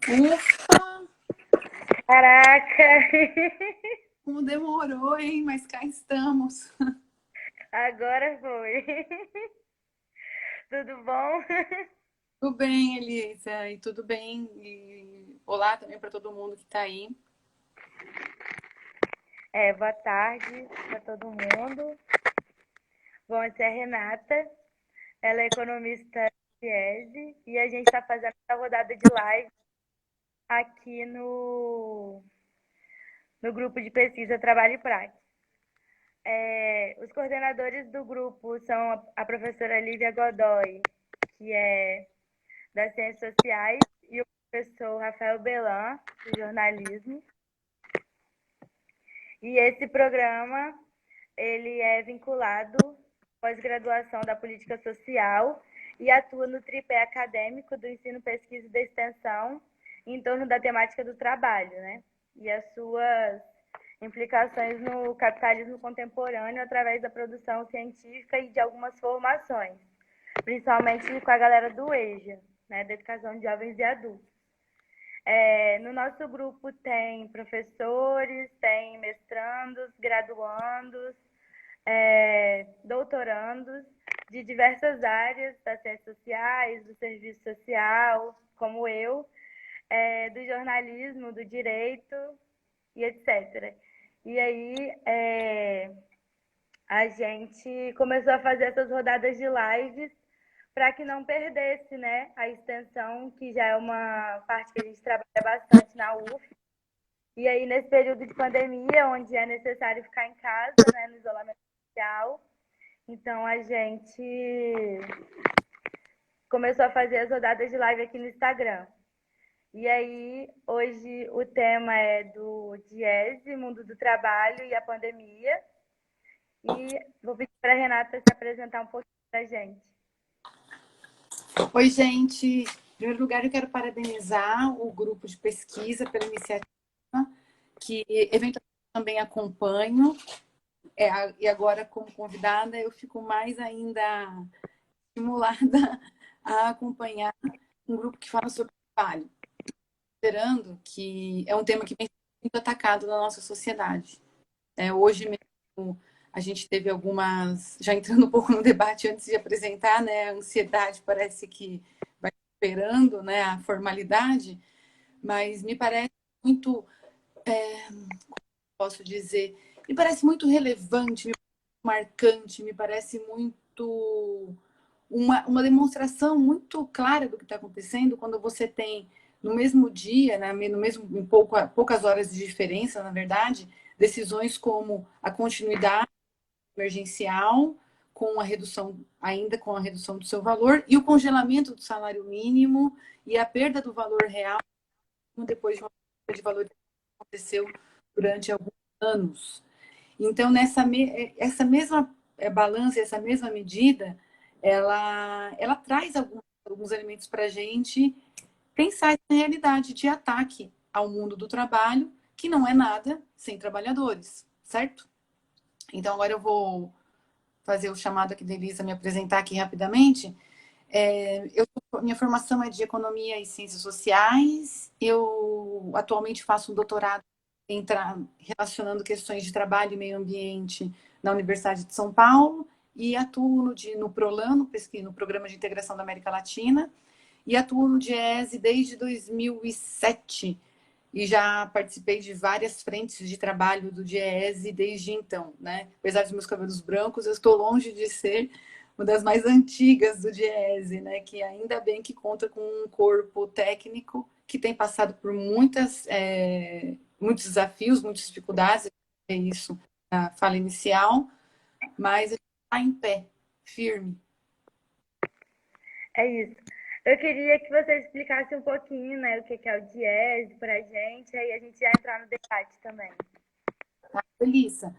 Ufa, Caraca! como demorou, hein? Mas cá estamos. Agora foi. Tudo bom? Tudo bem, Elisa? E tudo bem? E olá também para todo mundo que está aí. Boa tarde para todo mundo. Bom, essa é a Renata. Ela é economista do Diese e a gente está fazendo essa rodada de live aqui no grupo de pesquisa Trabalho e Prática. Os coordenadores do grupo são a professora Lívia Godoy, que é das Ciências Sociais, e o professor Rafael Belan, de Jornalismo. E esse programa, ele é vinculado à pós-graduação da política social e atua no tripé acadêmico do ensino, pesquisa e da extensão em torno da temática do trabalho, né? E as suas implicações no capitalismo contemporâneo através da produção científica e de algumas formações, principalmente com a galera do EJA, né, da Educação de Jovens e Adultos. No nosso grupo tem professores, tem mestrandos, graduandos, doutorandos de diversas áreas das ciências sociais, do serviço social, como eu, do jornalismo, do direito e etc. E aí a gente começou a fazer essas rodadas de lives para que não perdesse, né, a extensão, que já é uma parte que a gente trabalha bastante na UF. E aí, nesse período de pandemia, onde é necessário ficar em casa, né, no isolamento social, então a gente começou a fazer as rodadas de live aqui no Instagram. E aí, hoje o tema é do Diese, mundo do trabalho e a pandemia. E vou pedir para a Renata se apresentar um pouquinho para a gente. Oi, gente. Em primeiro lugar, eu quero parabenizar o grupo de pesquisa pela iniciativa, que eventualmente também acompanho. E agora, como convidada, eu fico mais ainda estimulada a acompanhar um grupo que fala sobre trabalho, considerando que é um tema que vem sendo muito atacado na nossa sociedade. Hoje mesmo a gente teve algumas, já entrando um pouco no debate antes de apresentar, né, a ansiedade parece que vai esperando, né, a formalidade, mas me parece muito, posso dizer, me parece muito relevante, marcante, me parece muito uma demonstração muito clara do que está acontecendo quando você tem no mesmo dia, né, no mesmo em poucas horas de diferença, na verdade, decisões como a continuidade emergencial com a redução, ainda com a redução do seu valor, e o congelamento do salário mínimo e a perda do valor real depois de uma perda de valor que aconteceu durante alguns anos. Então, essa mesma balança, essa mesma medida, ela traz alguns elementos para a gente pensar na realidade de ataque ao mundo do trabalho, que não é nada sem trabalhadores, certo? Então, agora eu vou fazer o chamado aqui da Elisa, me apresentar aqui rapidamente. Minha formação é de Economia e Ciências Sociais. Eu atualmente faço um doutorado relacionando questões de trabalho e meio ambiente na Universidade de São Paulo e atuo no PROLAN, no Programa de Integração da América Latina, e atuo no DIESE desde 2007 e já participei de várias frentes de trabalho do DIESE desde então, né? Apesar dos meus cabelos brancos, eu estou longe de ser uma das mais antigas do DIESE, né? Que ainda bem que conta com um corpo técnico que tem passado por muitos desafios, muitas dificuldades, é isso na fala inicial, mas a gente está em pé, firme. É isso. Eu queria que você explicasse um pouquinho, né, o que é o Diese para a gente, aí a gente já entrar no debate também. Elissa,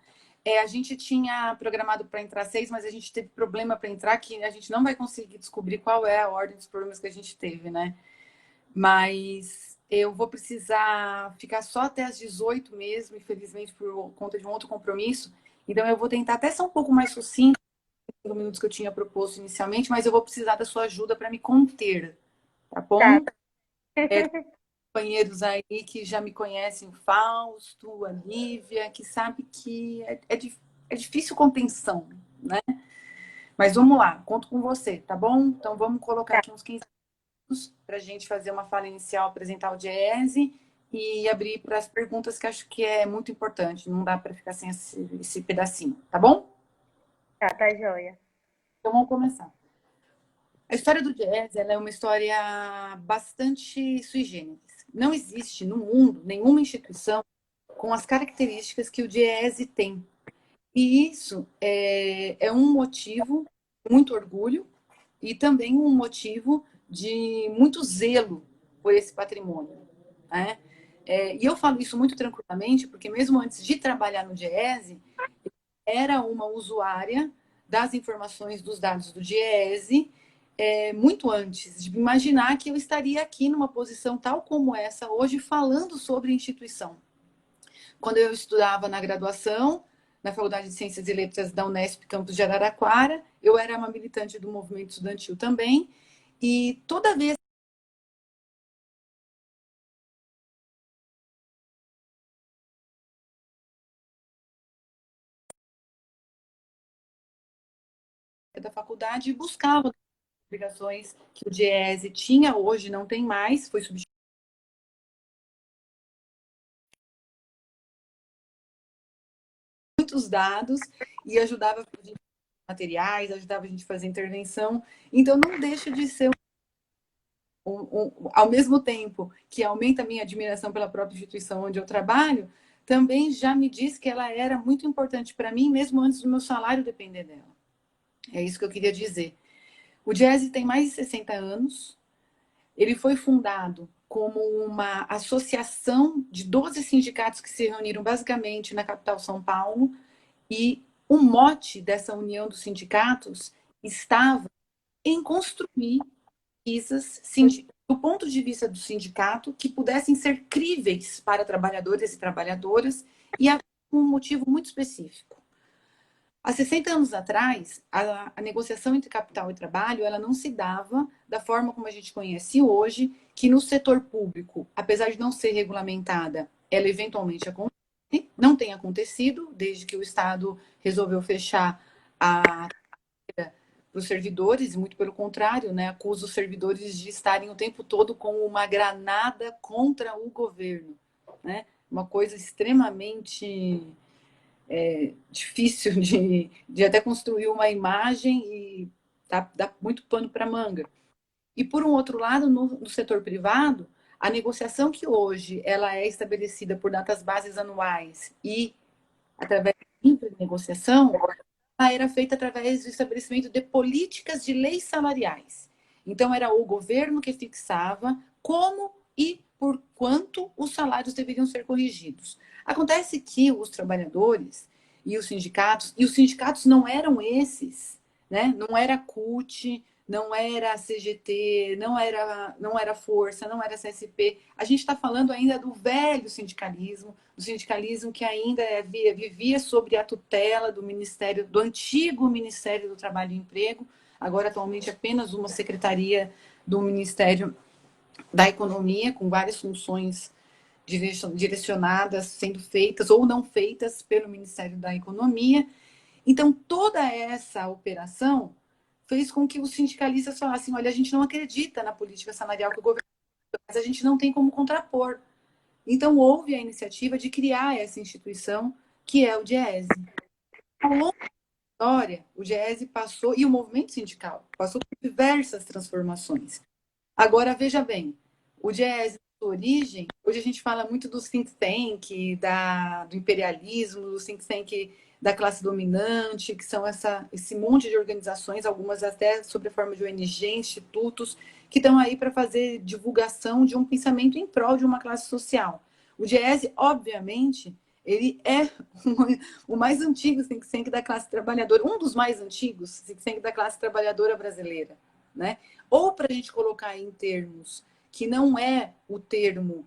a gente tinha programado para entrar 6, mas a gente teve problema para entrar que a gente não vai conseguir descobrir qual é a ordem dos problemas que a gente teve, né? Mas eu vou precisar ficar só até às 18 mesmo, infelizmente, por conta de um outro compromisso. Então eu vou tentar até ser um pouco mais sucinto, 5 minutos que eu tinha proposto inicialmente, mas eu vou precisar da sua ajuda para me conter, tá Tá. bom? companheiros aí que já me conhecem, o Fausto, a Lívia, que sabe que é difícil contenção, né? Mas vamos lá, conto com você, tá bom? Então vamos colocar Tá, aqui uns 15 minutos para a gente fazer uma fala inicial, apresentar o Diese e abrir para as perguntas que acho que é muito importante. Não dá para ficar sem esse pedacinho, tá bom? tá joia. Então vamos começar. A história do jazz ela é uma história bastante sui generis. Não existe no mundo nenhuma instituição com as características que o jazz tem. E isso é um motivo de muito orgulho e também um motivo de muito zelo por esse patrimônio, né? E eu falo isso muito tranquilamente, porque mesmo antes de trabalhar no Diese, era uma usuária das informações dos dados do Diese, muito antes de imaginar que eu estaria aqui numa posição tal como essa hoje, falando sobre instituição. Quando eu estudava na graduação, na Faculdade de Ciências e Letras da Unesp, campus de Araraquara, eu era uma militante do movimento estudantil também, e toda vez da faculdade buscava obrigações que o Diese tinha, hoje não tem mais, foi substituído por muitos dados e ajudava a gente materiais, ajudava a gente a fazer intervenção. Então não deixa de ser ao mesmo tempo que aumenta a minha admiração pela própria instituição onde eu trabalho, também já me diz que ela era muito importante para mim, mesmo antes do meu salário depender dela. É isso que eu queria dizer. O Diese tem mais de 60 anos. Ele foi fundado como uma associação de 12 sindicatos que se reuniram basicamente na capital São Paulo, e o mote dessa união dos sindicatos estava em construir pesquisas do ponto de vista do sindicato que pudessem ser críveis para trabalhadores e trabalhadoras, e havia um motivo muito específico. Há 60 anos atrás, a negociação entre capital e trabalho ela não se dava da forma como a gente conhece hoje, que no setor público, apesar de não ser regulamentada, ela eventualmente acontece, não tem acontecido, desde que o Estado resolveu fechar a para os servidores, muito pelo contrário, né, acusa os servidores de estarem o tempo todo com uma granada contra o governo, né? Uma coisa extremamente difícil de até construir uma imagem e dá muito pano para manga. E por um outro lado, no setor privado, a negociação que hoje ela é estabelecida por datas bases anuais e através de negociação, ela era feita através do estabelecimento de políticas de leis salariais. Então, era o governo que fixava como e por quanto os salários deveriam ser corrigidos. Acontece que os trabalhadores e os sindicatos não eram esses, né? Não era a CUT, não era a CGT, não era Força, não era a CSP. A gente está falando ainda do velho sindicalismo, do sindicalismo que ainda vivia sob a tutela do Ministério, do antigo Ministério do Trabalho e Emprego, agora atualmente apenas uma secretaria do Ministério da Economia, com várias funções direcionadas, sendo feitas ou não feitas pelo Ministério da Economia. Então, toda essa operação fez com que os sindicalistas falassem: olha, a gente não acredita na política salarial que o governo faz, mas a gente não tem como contrapor. Então, houve a iniciativa de criar essa instituição, que é o Diese. Ao longo da história, o Diese passou, e o movimento sindical, passou por diversas transformações. Agora, veja bem, o Diese, sua origem, hoje a gente fala muito do think tank, do imperialismo, do think tank da classe dominante, que são esse monte de organizações, algumas até sob a forma de ONG, institutos, que estão aí para fazer divulgação de um pensamento em prol de uma classe social. O Diese, obviamente, ele é o mais antigo think tank da classe trabalhadora, um dos mais antigos think tank da classe trabalhadora brasileira, né? Ou para a gente colocar em termos que não é o termo,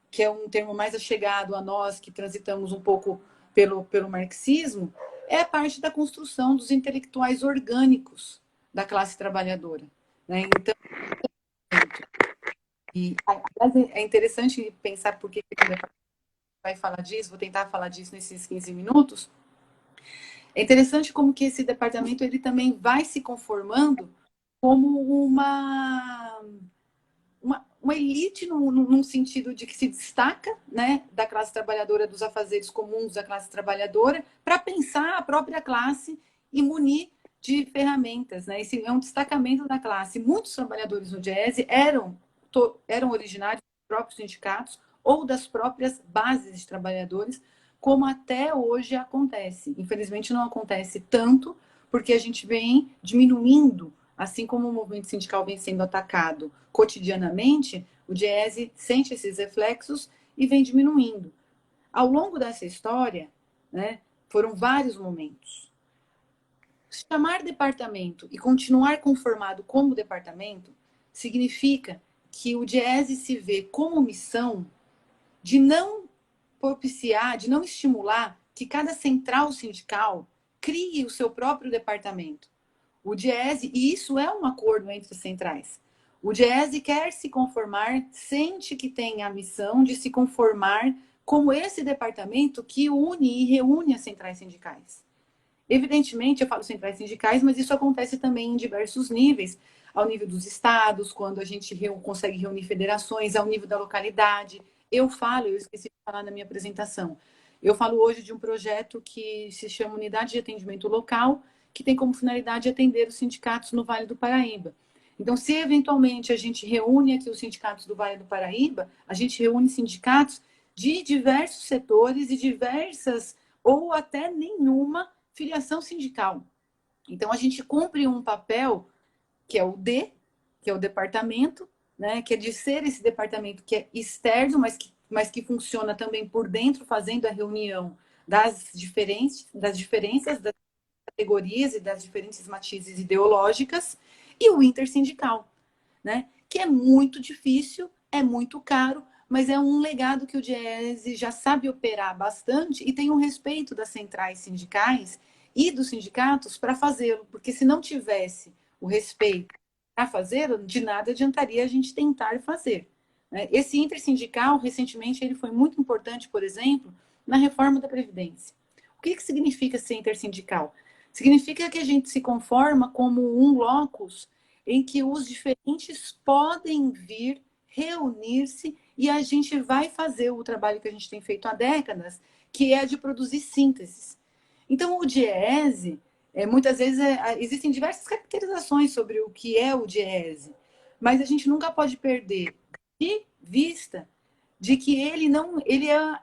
que é um termo mais achegado a nós, que transitamos um pouco pelo marxismo, é a parte da construção dos intelectuais orgânicos da classe trabalhadora, né? Então, aliás, é interessante pensar por que o departamento vai falar disso, vou tentar falar disso nesses 15 minutos. É interessante como que esse departamento ele também vai se conformando como uma elite num sentido de que se destaca, né, da classe trabalhadora, dos afazeres comuns da classe trabalhadora, para pensar a própria classe e munir de ferramentas. Né? Esse é um destacamento da classe. Muitos trabalhadores no Diese eram originários dos próprios sindicatos ou das próprias bases de trabalhadores, como até hoje acontece. Infelizmente não acontece tanto, porque a gente vem diminuindo, assim como o movimento sindical vem sendo atacado cotidianamente, o Diese sente esses reflexos e vem diminuindo. Ao longo dessa história, né, foram vários momentos. Chamar departamento e continuar conformado como departamento significa que o Diese se vê como missão de não propiciar, de não estimular que cada central sindical crie o seu próprio departamento. O Diese, e isso é um acordo entre as centrais, o Diese quer se conformar, sente que tem a missão de se conformar como esse departamento que une e reúne as centrais sindicais. Evidentemente, eu falo centrais sindicais, mas isso acontece também em diversos níveis, ao nível dos estados, quando a gente consegue reunir federações, ao nível da localidade. Eu esqueci de falar na minha apresentação, eu falo hoje de um projeto que se chama Unidade de Atendimento Local, que tem como finalidade atender os sindicatos no Vale do Paraíba. Então, se eventualmente a gente reúne aqui os sindicatos do Vale do Paraíba, a gente reúne sindicatos de diversos setores e diversas, ou até nenhuma, filiação sindical. Então, a gente cumpre um papel que é o D, que é o departamento, né, que é de ser esse departamento que é externo, mas que funciona também por dentro, fazendo a reunião das diferenças das categorias e das diferentes matizes ideológicas, e o intersindical, né, que é muito difícil, é muito caro, mas é um legado que o Diese já sabe operar bastante e tem um respeito das centrais sindicais e dos sindicatos para fazê-lo, porque se não tivesse o respeito para fazê-lo, de nada adiantaria a gente tentar fazer. Esse intersindical, recentemente, ele foi muito importante, por exemplo, na reforma da Previdência. O que significa ser intersindical? Significa que a gente se conforma como um locus em que os diferentes podem vir, reunir-se e a gente vai fazer o trabalho que a gente tem feito há décadas, que é de produzir sínteses. Então, o Diese, muitas vezes, existem diversas caracterizações sobre o que é o Diese, mas a gente nunca pode perder de vista de que ele é,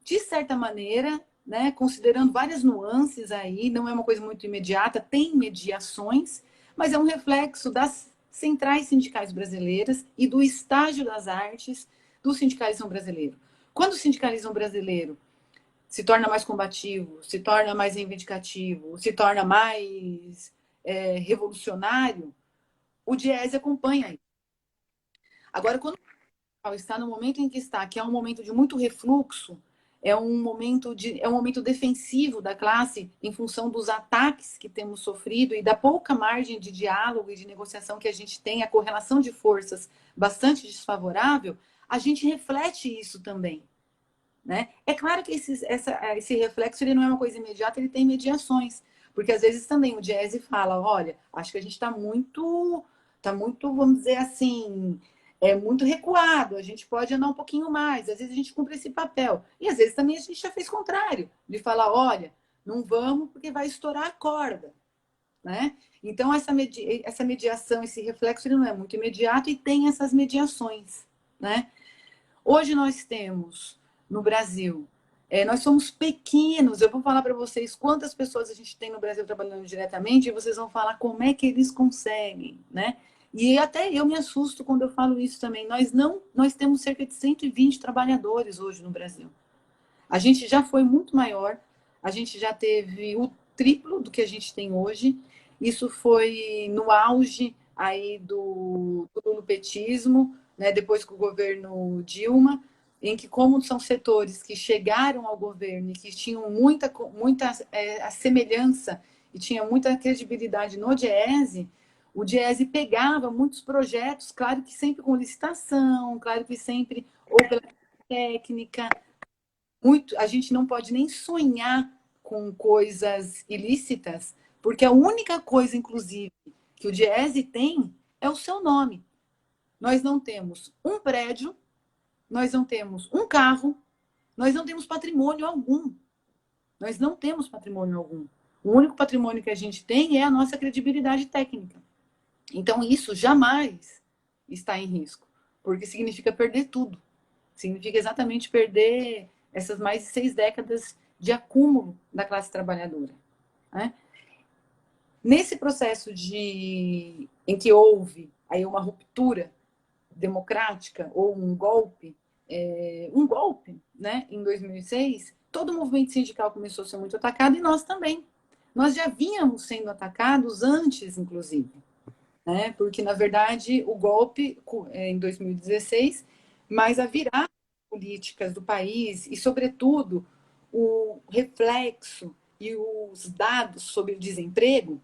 de certa maneira, né, considerando várias nuances aí, não é uma coisa muito imediata, tem mediações, mas é um reflexo das centrais sindicais brasileiras e do estágio das artes do sindicalismo brasileiro. Quando o sindicalismo brasileiro se torna mais combativo, se torna mais reivindicativo, se torna mais revolucionário, o Diese acompanha isso. Agora, quando está no momento em que está, que é um momento de muito refluxo, é um momento defensivo da classe em função dos ataques que temos sofrido e da pouca margem de diálogo e de negociação que a gente tem, a correlação de forças bastante desfavorável, a gente reflete isso também. Né? É claro que esse reflexo ele não é uma coisa imediata, ele tem mediações. Porque às vezes também o Diese fala, olha, acho que a gente está muito, vamos dizer assim, muito recuado, a gente pode andar um pouquinho mais, às vezes a gente cumpre esse papel. E às vezes também a gente já fez o contrário, de falar, olha, não vamos porque vai estourar a corda. Né? Então, essa mediação, esse reflexo, ele não é muito imediato e tem essas mediações. Né? Hoje nós temos, no Brasil, nós somos pequenos. Eu vou falar para vocês quantas pessoas a gente tem no Brasil trabalhando diretamente e vocês vão falar como é que eles conseguem, né? E até eu me assusto quando eu falo isso também. Nós temos cerca de 120 trabalhadores hoje no Brasil. A gente já foi muito maior, a gente já teve o triplo do que a gente tem hoje. Isso foi no auge aí do lulopetismo, né, depois com o governo Dilma, em que, como são setores que chegaram ao governo e que tinham muita semelhança e tinha muita credibilidade no Diese, O Diese pegava muitos projetos, claro que sempre com licitação, claro que sempre ou pela técnica. Muito, a gente não pode nem sonhar com coisas ilícitas, porque a única coisa, inclusive, que o Diese tem é o seu nome. Nós não temos um prédio, nós não temos um carro, nós não temos patrimônio algum. Nós não temos patrimônio algum. O único patrimônio que a gente tem é a nossa credibilidade técnica. Então, isso jamais está em risco, porque significa perder tudo. Significa exatamente perder essas mais de 6 décadas de acúmulo da classe trabalhadora. Né? Nesse processo em que houve aí uma ruptura democrática ou um golpe, né, em 2006, todo o movimento sindical começou a ser muito atacado e nós também. Nós já vínhamos sendo atacados antes, inclusive, né, porque, na verdade, o golpe em 2016, mas a virada políticas do país e, sobretudo, o reflexo e os dados sobre o desemprego,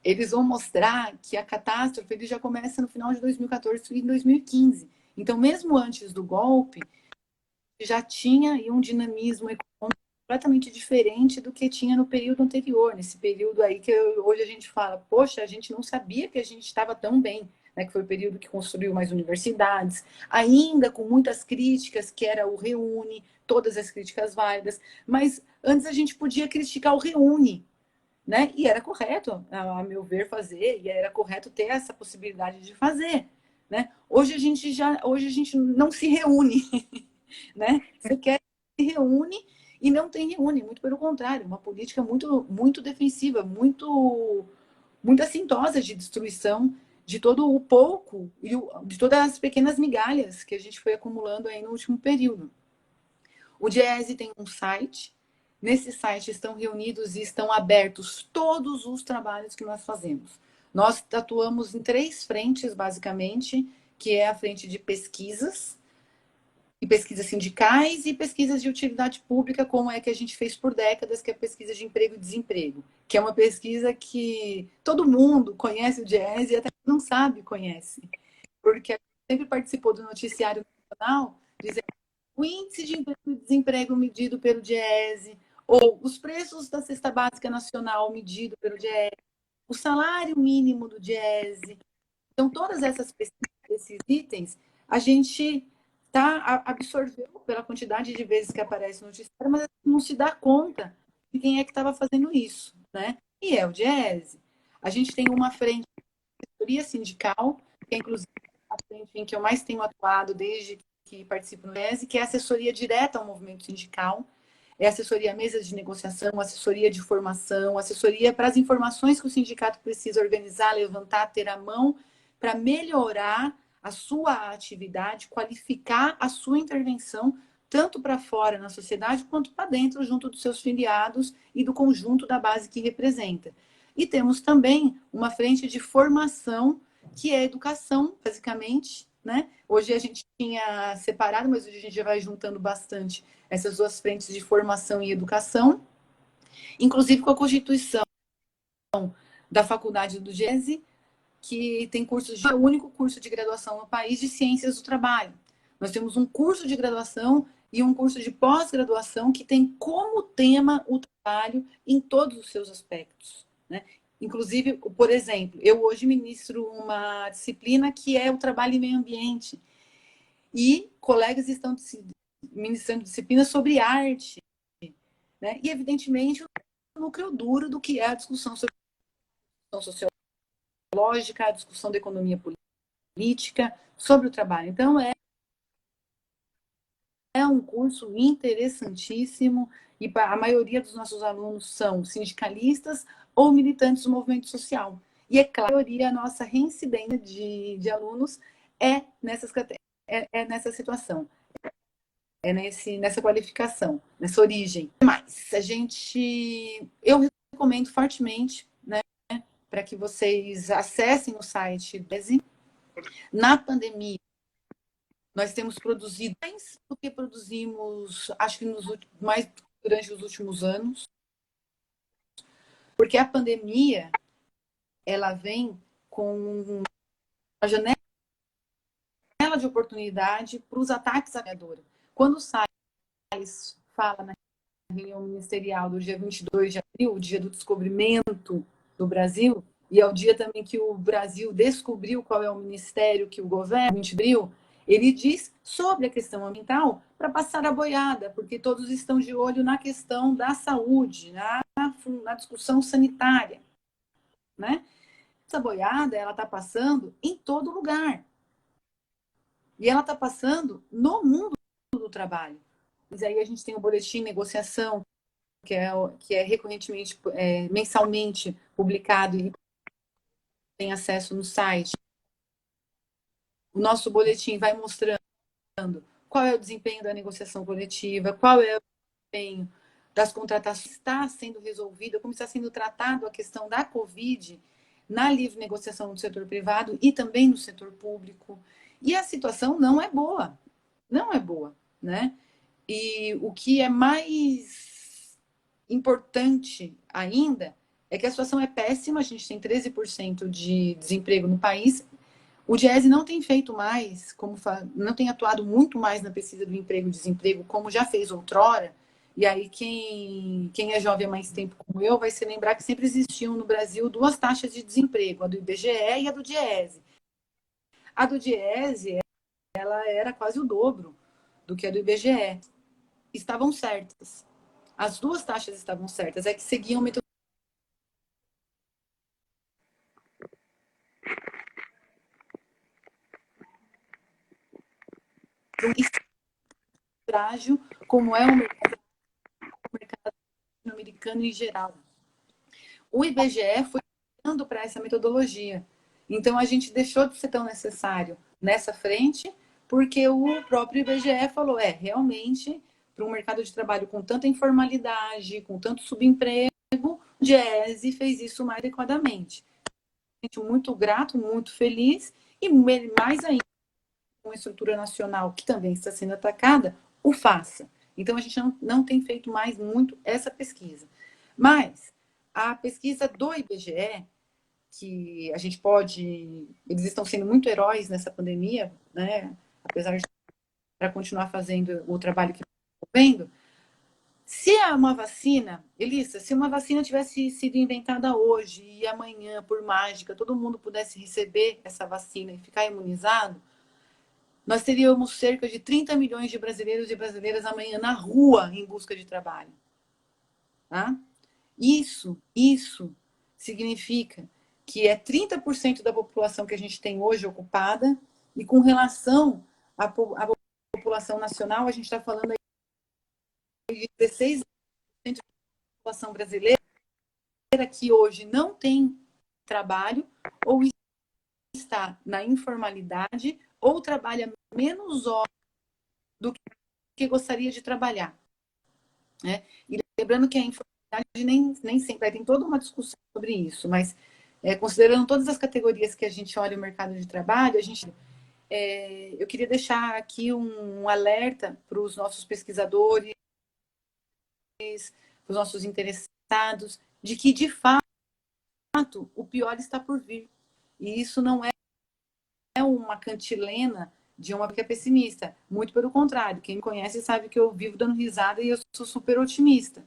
eles vão mostrar que a catástrofe ele já começa no final de 2014 e 2015. Então, mesmo antes do golpe, já tinha aí um dinamismo econômico completamente diferente do que tinha no período anterior, nesse período aí que hoje a gente fala, poxa, a gente não sabia que a gente estava tão bem, né? Que foi o período que construiu mais universidades, ainda com muitas críticas, que era o Reúne, todas as críticas válidas, mas antes a gente podia criticar o Reúne, né? E era correto, a meu ver, fazer, e era correto ter essa possibilidade de fazer, né? Hoje a gente não se reúne, né? Você quer se reúne e não tem reúne, muito pelo contrário, uma política muito defensiva, muito assintosa de destruição de todo o pouco e de todas as pequenas migalhas que a gente foi acumulando aí no último período. O Diese tem um site. Nesse site estão reunidos e estão abertos todos os trabalhos que nós fazemos. Nós atuamos em 3 frentes, basicamente, que é a frente de pesquisas, e pesquisas sindicais e pesquisas de utilidade pública, como é que a gente fez por décadas, que é a pesquisa de emprego e desemprego, que é uma pesquisa que todo mundo conhece o Diese e até não sabe, conhece, porque a gente sempre participou do noticiário nacional, dizendo o índice de emprego e desemprego medido pelo Diese, ou os preços da cesta básica nacional medido pelo Diese, o salário mínimo do Diese. Então, todas essas pesquisas, esses itens, a gente absorveu pela quantidade de vezes que aparece no noticiário, mas não se dá conta de quem é que estava fazendo isso, né? E é o Diese. A gente tem uma frente de assessoria sindical, que é inclusive a frente em que eu mais tenho atuado desde que participo no Diese, que é assessoria direta ao movimento sindical, é assessoria a mesas de negociação, assessoria de formação, assessoria para as informações que o sindicato precisa organizar, levantar, ter à mão, para melhorar a sua atividade, qualificar a sua intervenção, tanto para fora na sociedade, quanto para dentro, junto dos seus filiados e do conjunto da base que representa. E temos também uma frente de formação, que é educação, basicamente, né? Hoje a gente tinha separado, mas hoje a gente já vai juntando bastante essas 2 frentes de formação e educação, inclusive com a constituição da faculdade do Diese, que tem cursos é o único curso de graduação no país de ciências do trabalho. Nós temos um curso de graduação e um curso de pós-graduação que tem como tema o trabalho em todos os seus aspectos, né? Inclusive, por exemplo, eu hoje ministro uma disciplina que é o trabalho e meio ambiente, e colegas estão ministrando disciplinas sobre arte, né? E, evidentemente, o núcleo duro do que é a discussão sobre a discussão sociológica, a discussão da economia política, sobre o trabalho. Então, é um curso interessantíssimo e a maioria dos nossos alunos são sindicalistas ou militantes do movimento social. E, é claro, a maioria, a nossa reincidência de alunos é nessa situação. É nessa qualificação, nessa origem. Mas eu recomendo fortemente, né, para que vocês acessem o site Diese. Na pandemia, nós temos produzido mais do que produzimos, acho que mais durante os últimos anos, porque a pandemia ela vem com uma janela de oportunidade para os ataques à trabalhadora. Quando o Salles fala na reunião ministerial do dia 22 de abril, o dia do descobrimento do Brasil, e é o dia também que o Brasil descobriu qual é o ministério que o governo, 20 de abril, ele diz sobre a questão ambiental para passar a boiada, porque todos estão de olho na questão da saúde, na discussão sanitária, né? Essa boiada, ela está passando em todo lugar. E ela está passando no mundo do trabalho. Mas aí a gente tem o boletim de negociação, que é recorrentemente, mensalmente publicado e tem acesso no site. O nosso boletim vai mostrando qual é o desempenho da negociação coletiva, qual é o desempenho das contratações, está sendo resolvida, como está sendo tratado a questão da Covid na livre negociação do setor privado e também no setor público. E a situação não é boa, né? E o que é mais importante ainda é que a situação é péssima, a gente tem 13% de desemprego no país. O Diese não tem feito mais, não tem atuado muito mais na pesquisa do emprego e desemprego, como já fez outrora. E aí, quem é jovem há mais tempo como eu, vai se lembrar que sempre existiam no Brasil duas taxas de desemprego, a do IBGE e a do Diese. A do Diese, ela era quase o dobro do que a do IBGE. Estavam certas. As duas taxas estavam certas, é que seguiam metodologia. Frágil, como é o mercado americano em geral. O IBGE foi dando para essa metodologia. Então, a gente deixou de ser tão necessário nessa frente, porque o próprio IBGE falou, realmente, para um mercado de trabalho com tanta informalidade, com tanto subemprego, o Diese fez isso mais adequadamente. Muito grato, muito feliz, e mais ainda, com a estrutura nacional, que também está sendo atacada, o faça. Então, a gente não tem feito mais muito essa pesquisa. Mas a pesquisa do IBGE, que a gente pode... Eles estão sendo muito heróis nessa pandemia, né? Apesar de para continuar fazendo o trabalho que estão vendo. Se uma vacina, Elissa, se uma vacina tivesse sido inventada hoje e amanhã, por mágica, todo mundo pudesse receber essa vacina e ficar imunizado, nós teríamos cerca de 30 milhões de brasileiros e brasileiras amanhã na rua em busca de trabalho. Tá? Isso significa que é 30% da população que a gente tem hoje ocupada, e com relação à população nacional, a gente está falando aí de 16% da população brasileira que hoje não tem trabalho, ou está na informalidade, ou trabalha menos horas do que gostaria de trabalhar. Né? E lembrando que a informalidade nem sempre, tem toda uma discussão sobre isso, mas considerando todas as categorias que a gente olha o mercado de trabalho, eu queria deixar aqui um alerta para os nossos pesquisadores, para os nossos interessados, de que, de fato, o pior está por vir. E isso não é uma cantilena de uma que é pessimista. Muito pelo contrário. Quem me conhece sabe que eu vivo dando risada e eu sou super otimista.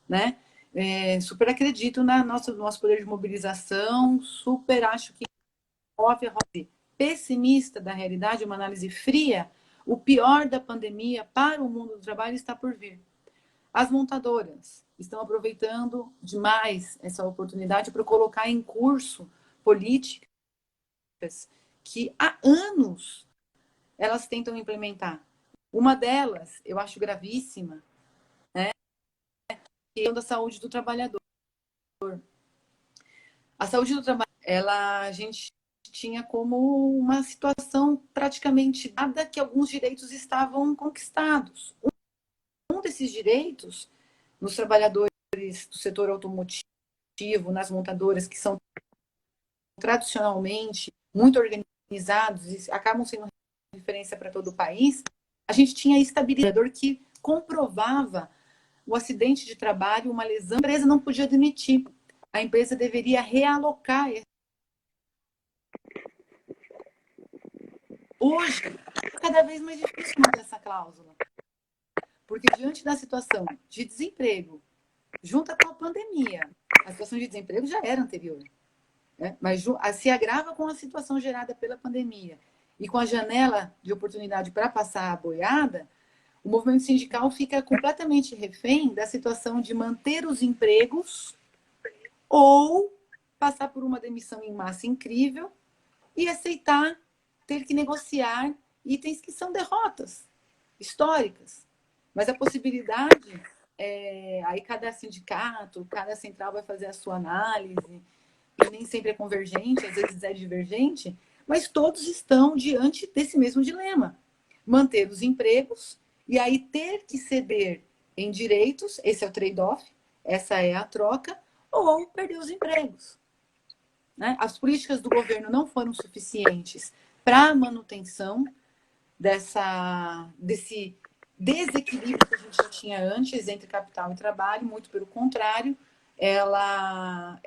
Né? Super acredito no nosso poder de mobilização, super acho que pessimista da realidade, uma análise fria, o pior da pandemia para o mundo do trabalho está por vir. As montadoras estão aproveitando demais essa oportunidade para colocar em curso políticas que há anos elas tentam implementar. Uma delas, eu acho gravíssima, né? Que é a da saúde do trabalhador. A saúde do trabalhador, a gente tinha como uma situação praticamente dada que alguns direitos estavam conquistados. Um desses direitos, nos trabalhadores do setor automotivo, nas montadoras, que são tradicionalmente muito organizados e acabam sendo referência para todo o país, a gente tinha estabilizador que comprovava o acidente de trabalho, uma lesão, a empresa não podia demitir. a empresa deveria realocar. Hoje, é cada vez mais difícil manter essa cláusula, porque diante da situação de desemprego, junta com a pandemia, a situação de desemprego já era anterior, né? Mas se agrava com a situação gerada pela pandemia e com a janela de oportunidade para passar a boiada, o movimento sindical fica completamente refém da situação de manter os empregos ou passar por uma demissão em massa incrível e aceitar ter que negociar itens que são derrotas históricas. Mas a possibilidade, aí cada sindicato, cada central vai fazer a sua análise, e nem sempre é convergente, às vezes é divergente, mas todos estão diante desse mesmo dilema. Manter os empregos e aí ter que ceder em direitos, esse é o trade-off, essa é a troca, ou perder os empregos. Né? As políticas do governo não foram suficientes para a manutenção desse desequilíbrio que a gente já tinha antes entre capital e trabalho, muito pelo contrário, ela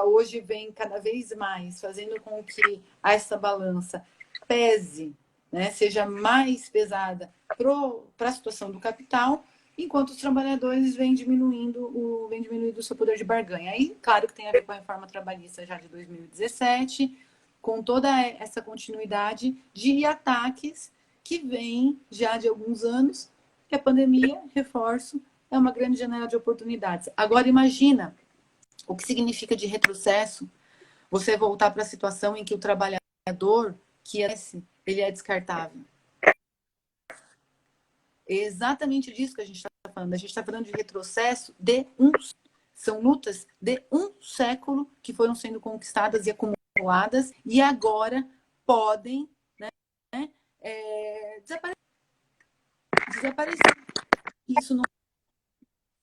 hoje vem cada vez mais fazendo com que essa balança pese, né, seja mais pesada para a situação do capital, enquanto os trabalhadores vêm diminuindo o seu poder de barganha. Aí, claro que tem a ver com a reforma trabalhista já de 2017, com toda essa continuidade de ataques que vem já de alguns anos, que a pandemia, reforço, é uma grande janela de oportunidades. Agora, imagina o que significa de retrocesso você voltar para a situação em que o trabalhador que ele é descartável. É exatamente disso que a gente está falando. A gente está falando de retrocesso são lutas de um século que foram sendo conquistadas e acumuladas e agora podem, né, desaparecer. Isso não é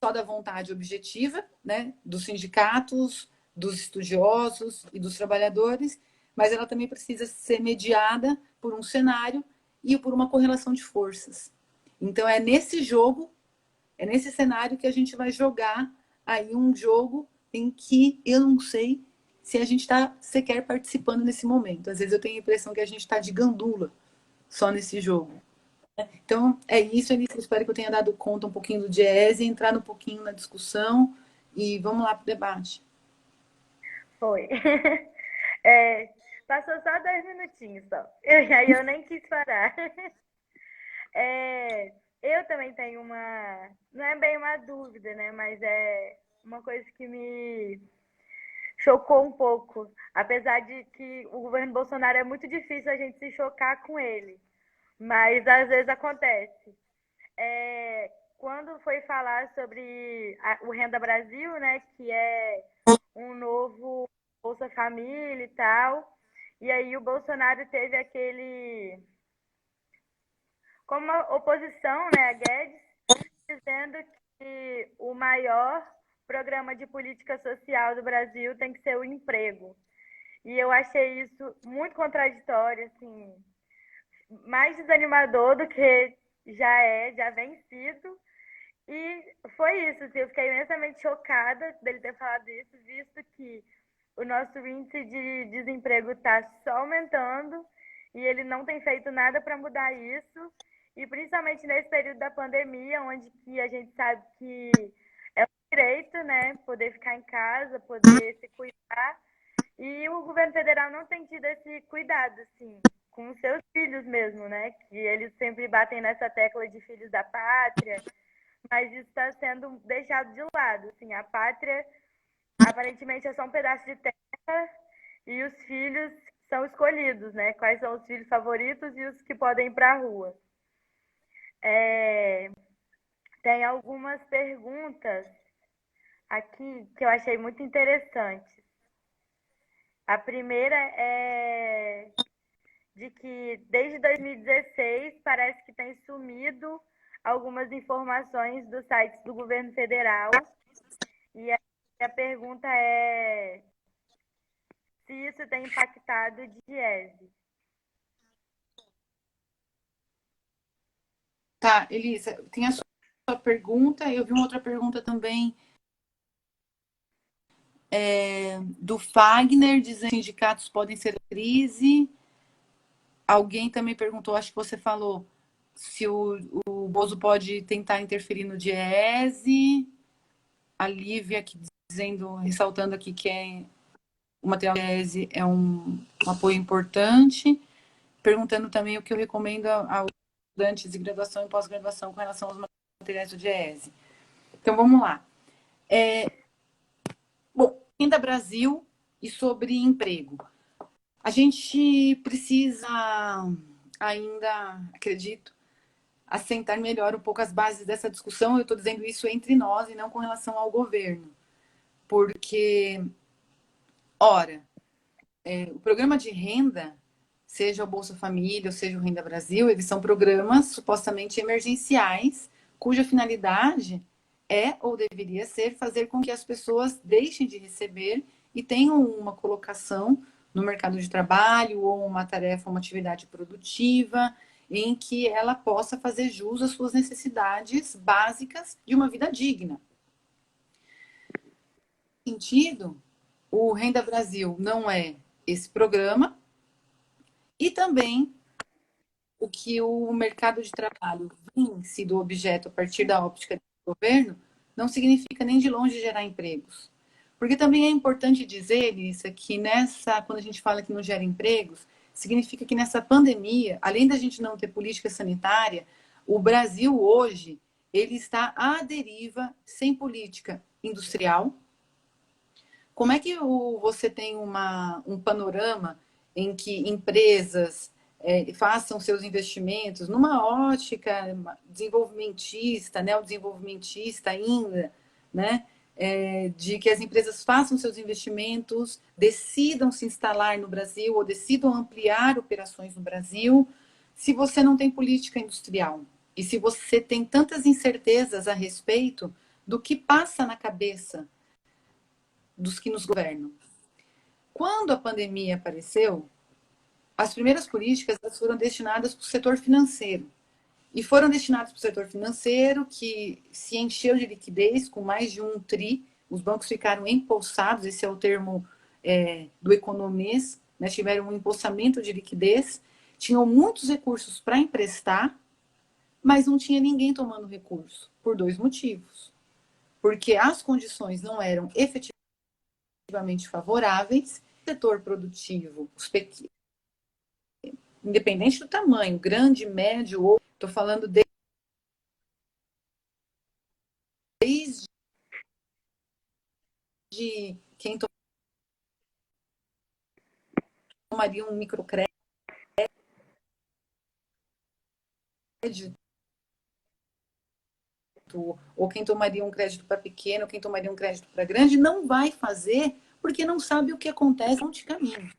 só da vontade objetiva, né, dos sindicatos, dos estudiosos e dos trabalhadores, mas ela também precisa ser mediada por um cenário e por uma correlação de forças. Então é nesse jogo, é nesse cenário que a gente vai jogar aí um jogo em que eu não sei se a gente está sequer participando nesse momento. Às vezes eu tenho a impressão que a gente está de gandula só nesse jogo. Então, é isso, Elisa. Espero que eu tenha dado conta um pouquinho do Diese, entrar um pouquinho na discussão e vamos lá para o debate. Foi. É, passou só 2 minutinhos só. Aí eu nem quis parar. É, eu também tenho uma. Não é bem uma dúvida, né? Mas é uma coisa que me chocou um pouco. Apesar de que o governo Bolsonaro é muito difícil a gente se chocar com ele. Mas às vezes acontece. Quando foi falar sobre o Renda Brasil, né? Que é um novo Bolsa Família e tal. E aí o Bolsonaro teve aquele como uma oposição, né, a Guedes, dizendo que o maior programa de política social do Brasil tem que ser o emprego. E eu achei isso muito contraditório, assim, mais desanimador do que já vem sido. E foi isso, assim, eu fiquei imensamente chocada dele ter falado isso, visto que o nosso índice de desemprego está só aumentando e ele não tem feito nada para mudar isso. E principalmente nesse período da pandemia, onde que a gente sabe que é um direito, né, poder ficar em casa, poder se cuidar. E o governo federal não tem tido esse cuidado, assim, com os seus filhos mesmo, né, que eles sempre batem nessa tecla de filhos da pátria, mas isso está sendo deixado de lado, assim, a pátria aparentemente é só um pedaço de terra e os filhos são escolhidos, né? Quais são os filhos favoritos e os que podem ir para a rua. Tem algumas perguntas aqui que eu achei muito interessantes. A primeira é de que desde 2016 parece que tem sumido algumas informações dos sites do governo federal. E a pergunta é se isso tem impactado o Diese. Tá, Elisa, tem a sua pergunta, eu vi uma outra pergunta também Do Fagner, dizendo que sindicatos podem ser crise. Alguém também perguntou, acho que você falou, se o Bozo pode tentar interferir no Diese. A Lívia aqui dizendo, ressaltando aqui que o material Diese é um apoio importante. Perguntando também o que eu recomendo aos estudantes de graduação e pós-graduação com relação aos materiais do Diese. Então, vamos lá. Bom, Renda Brasil e sobre emprego. A gente precisa ainda, acredito, assentar melhor um pouco as bases dessa discussão. Eu estou dizendo isso entre nós e não com relação ao governo. Porque, ora, o programa de renda, seja o Bolsa Família ou seja o Renda Brasil, eles são programas supostamente emergenciais, cuja finalidade é ou deveria ser fazer com que as pessoas deixem de receber e tenham uma colocação no mercado de trabalho ou uma tarefa, uma atividade produtiva em que ela possa fazer jus às suas necessidades básicas de uma vida digna. Nesse sentido, o Renda Brasil não é esse programa e também o que o mercado de trabalho tem sido objeto a partir da óptica do governo não significa nem de longe gerar empregos. Porque também é importante dizer, isso que quando a gente fala que não gera empregos, significa que nessa pandemia, além da gente não ter política sanitária, o Brasil hoje ele está à deriva sem política industrial. Como é que você tem um panorama em que empresas façam seus investimentos numa ótica desenvolvimentista, neodesenvolvimentista ainda, né? De que as empresas façam seus investimentos, decidam se instalar no Brasil ou decidam ampliar operações no Brasil, se você não tem política industrial e se você tem tantas incertezas a respeito do que passa na cabeça dos que nos governam. Quando a pandemia apareceu, as primeiras políticas foram destinadas para o setor financeiro. E foram destinadas para o setor financeiro, que se encheu de liquidez, com mais de 1 tri. Os bancos ficaram empossados, esse é o termo do economês, né? Tiveram um empossamento de liquidez, tinham muitos recursos para emprestar, mas não tinha ninguém tomando recurso, por 2 motivos. Porque as condições não eram efetivamente favoráveis, o setor produtivo, independente do tamanho, grande, médio, ou estou falando desde quem tomaria um microcrédito ou quem tomaria um crédito para pequeno, ou quem tomaria um crédito para grande, não vai fazer porque não sabe o que acontece no caminho.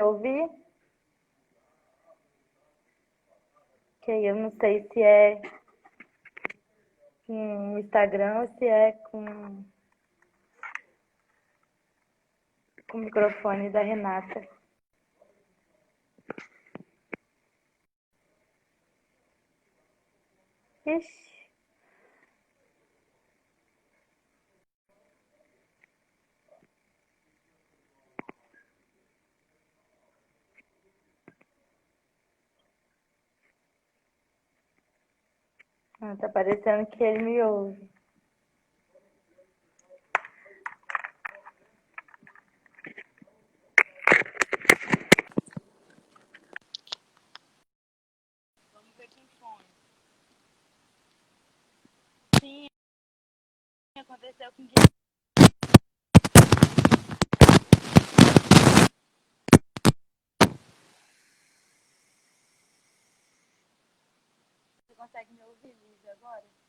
ouvir? Que aí eu não sei se é com o Instagram ou se é com o microfone da Renata. Ixi. Ah, tá parecendo que ele me ouve. Vamos ver quem foi. Sim, aconteceu com quem. Você consegue me ouvir, Liz, agora?